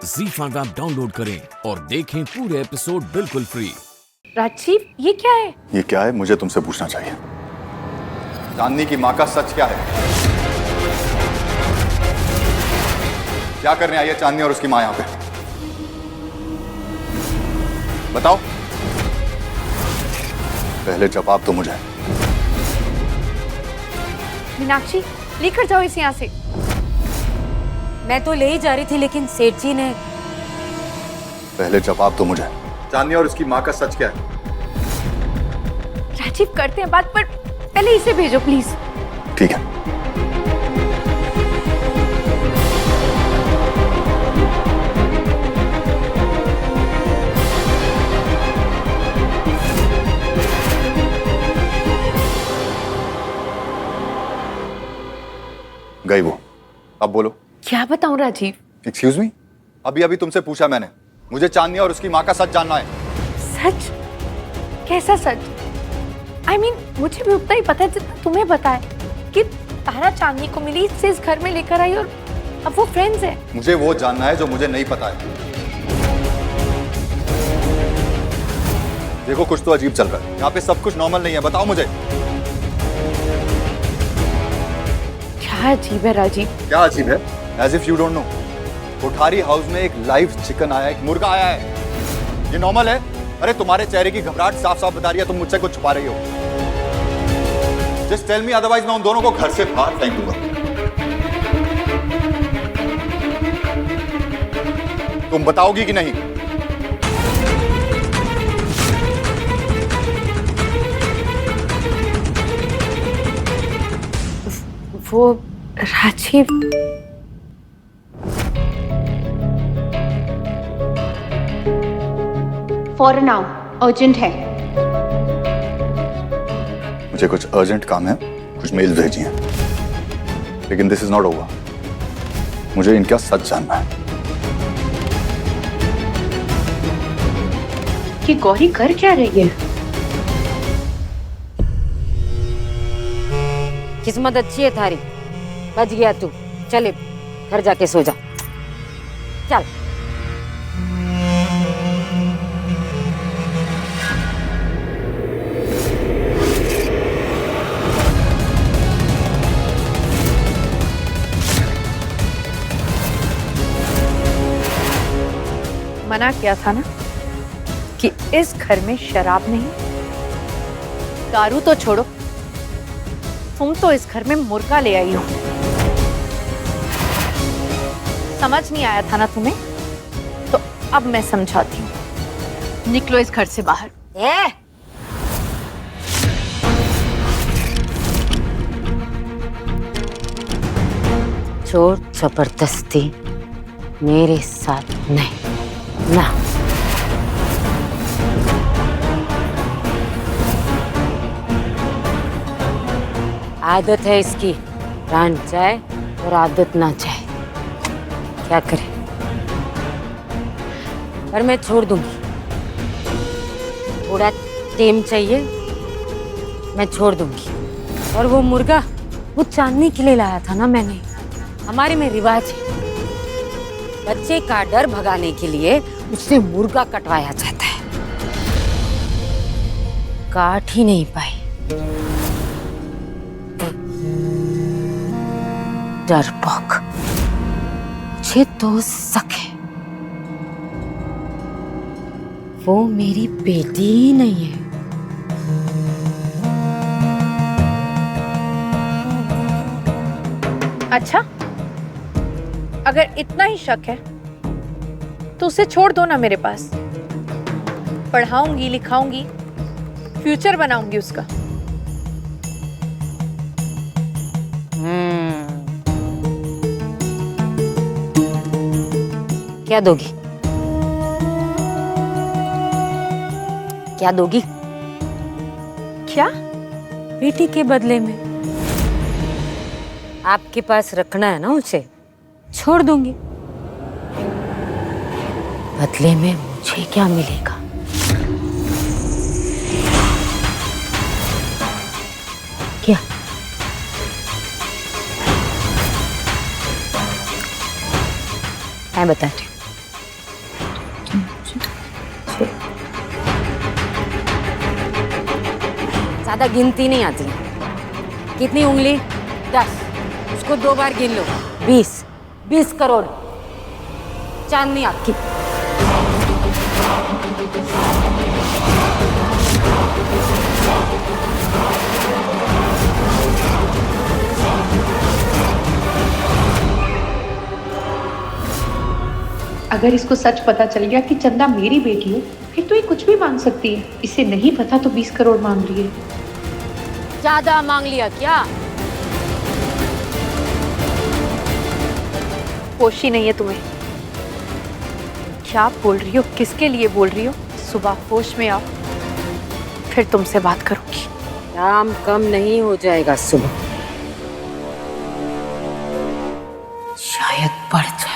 ZEE5 app download करें और देखें पूरे एपिसोड बिल्कुल फ्री। राजीव, ये क्या है? ये क्या है मुझे तुमसे पूछना चाहिए। चांदनी की माँ का सच क्या है? क्या करने आई है चांदनी और उसकी माँ यहाँ पे? बताओ। पहले जवाब दो मुझे। मीनाक्षी, लेकर जाओ इसे यहाँ से। मैं तो ले ही जा रही थी, लेकिन सेठ जी ने। पहले जवाब दो मुझे। चांदनी और उसकी माँ का सच क्या है? राजीव, करते हैं बात, पर पहले इसे भेजो प्लीज। ठीक है। गई वो। अब बोलो। क्या बताऊं राजीव? एक्सक्यूज मी, अभी अभी तुमसे पूछा मैंने। मुझे चांदनी और उसकी माँ का सच जानना है। सच? कैसा सच? I mean, मुझे भी उतना ही पता है जितना तुम्हें पता है कि तारा चांदनी को मिली, इससे इस घर में लेकर आई और अब वो फ्रेंड्स है। मुझे वो जानना है जो मुझे नहीं पता है। देखो, कुछ तो अजीब चल रहा है यहाँ पे, सब कुछ नॉर्मल नहीं है। बताओ मुझे। क्या अजीब है राजीव? क्या अजीब है? As if you don't know. Kothari house में एक लाइव चिकन आया है, एक मुर्गा आया है। ये नॉर्मल है? अरे तुम्हारे चेहरे की घबराहट साफ साफ बता रही है तुम मुझसे कुछ छुपा रही हो। जस्ट टेल मी, अदरवाइज मैं उन दोनों को घर से बाहर फेंक दूंगा। तुम बताओगी कि नहीं? वो राजीव, फॉरन आओ, अर्जेंट है। मुझे कुछ अर्जेंट काम है, कुछ मेल भेजी हैं, लेकिन दिस इज नॉट ओवर। मुझे इनका सच जानना है। कि गौरी कर क्या रही है? किस्मत अच्छी है थारी, बच गया तू। चले घर जाके सो जा। चल। मना किया था ना कि इस घर में शराब नहीं। दारू तो छोड़ो, तुम तो इस घर में मुर्गा ले आई हो। समझ नहीं आया था ना तुम्हें? तो अब मैं समझाती हूँ। निकलो इस घर से बाहर। चोर जबरदस्ती मेरे साथ नहीं ना। आदत है इसकी, प्राण जाए और आदत ना जाए, क्या करे। पर मैं छोड़ दूंगी। थोड़ा टेम चाहिए, मैं छोड़ दूंगी। और वो मुर्गा, वो चांदनी के लिए लाया था ना मैंने। हमारे में रिवाज है, बच्चे का डर भगाने के लिए उससे मुर्गा कटवाया जाता है। काट ही नहीं पाई। डरपोक। मुझे तो शक है वो मेरी बेटी ही नहीं है। अच्छा, अगर इतना ही शक है तो उसे छोड़ दो ना मेरे पास। पढ़ाऊंगी, लिखाऊंगी, फ्यूचर बनाऊंगी उसका। क्या दोगी? क्या दोगी? क्या? बेटी के बदले में। आपके पास रखना है ना उसे, छोड़ दूंगी। बदले में मुझे क्या मिलेगा? क्या? मैं बताती हूँ। ज्यादा गिनती नहीं आती। कितनी उंगली? 10। उसको 2 बार गिन लो। 20 करोड़ चांदनी आपकी। अगर इसको सच पता चल गया कि चंदा मेरी बेटी है, फिर तो ये कुछ भी मांग सकती है। इसे नहीं पता तो 20 करोड़ मांग रही है। ज्यादा मांग लिया क्या? होश ही नहीं है तुम्हें। क्या बोल रही हो? किसके लिए बोल रही हो? सुबह होश में आओ, फिर तुमसे बात करूंगी। दाम कम नहीं हो जाएगा सुबह, शायद बढ़ जाए।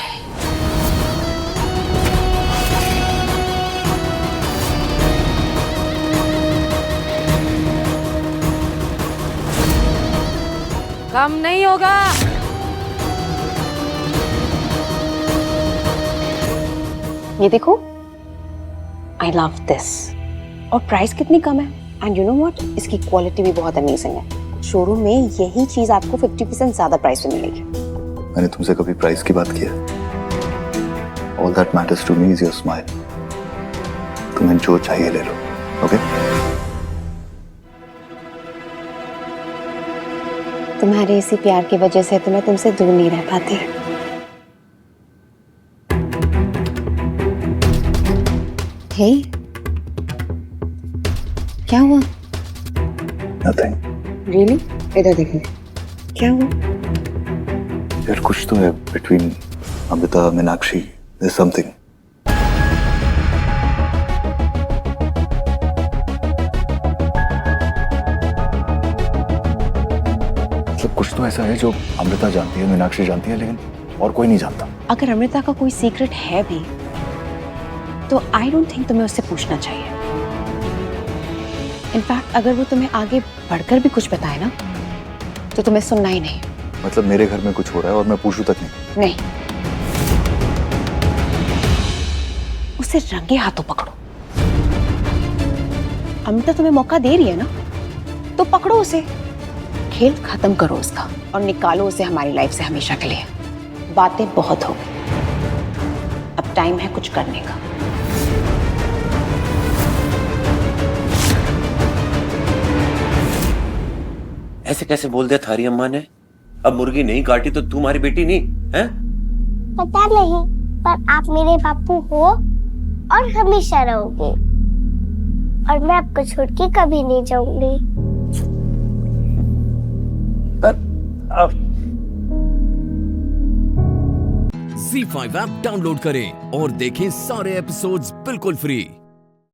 कम नहीं होगा। ये देखो, आई लव दिस। और प्राइस कितनी कम है, एंड यू नो व्हाट, इसकी क्वालिटी भी बहुत अमेजिंग है। शोरूम में यही चीज आपको 50% ज्यादा प्राइस में मिलेगी। मैंने तुमसे कभी प्राइस की बात की है? All that matters to me is your smile. तुम्हें जो चाहिए ले लो, ओके? तुम्हारे इसी प्यार की वजह से तो मैं तुमसे दूर नहीं रह पाती। हे, क्या हुआ? Nothing. रियली? इधर देखो, क्या हुआ? यार कुछ तो है between Amrita, Meenakshi. There's something. कुछ तो ऐसा है जो अमृता जानती है, मीनाक्षी जानती है, लेकिन और कोई नहीं जानता। अगर अमृता का कोई सीक्रेट है भी तो आई डोंट थिंक तुम्हें उससे पूछना चाहिए। इनफैक्ट अगर वो तुम्हें आगे बढ़कर भी कुछ बताए ना तो तुम्हें सुनना ही नहीं। मतलब मेरे घर में कुछ हो रहा है और मैं पूछूं तक नहीं? नहीं, उसे रंगे हाथों पकड़ो। अमृता तुम्हें मौका दे रही है ना, तो पकड़ो उसे, खेल खत्म करो उसका और निकालो उसे हमारी लाइफ से हमेशा के लिए। बातें बहुत हो गई, अब टाइम है कुछ करने का। ऐसे कैसे बोल दिया थारी अम्मा ने? अब मुर्गी नहीं काटी तो तुम्हारी बेटी नहीं है? पता नहीं, पर आप मेरे बापू हो और हमेशा रहोगे, और मैं आपको छोड़ के कभी नहीं जाऊंगी। Z5 ऐप डाउनलोड करें और देखें सारे एपिसोड्स बिल्कुल फ्री।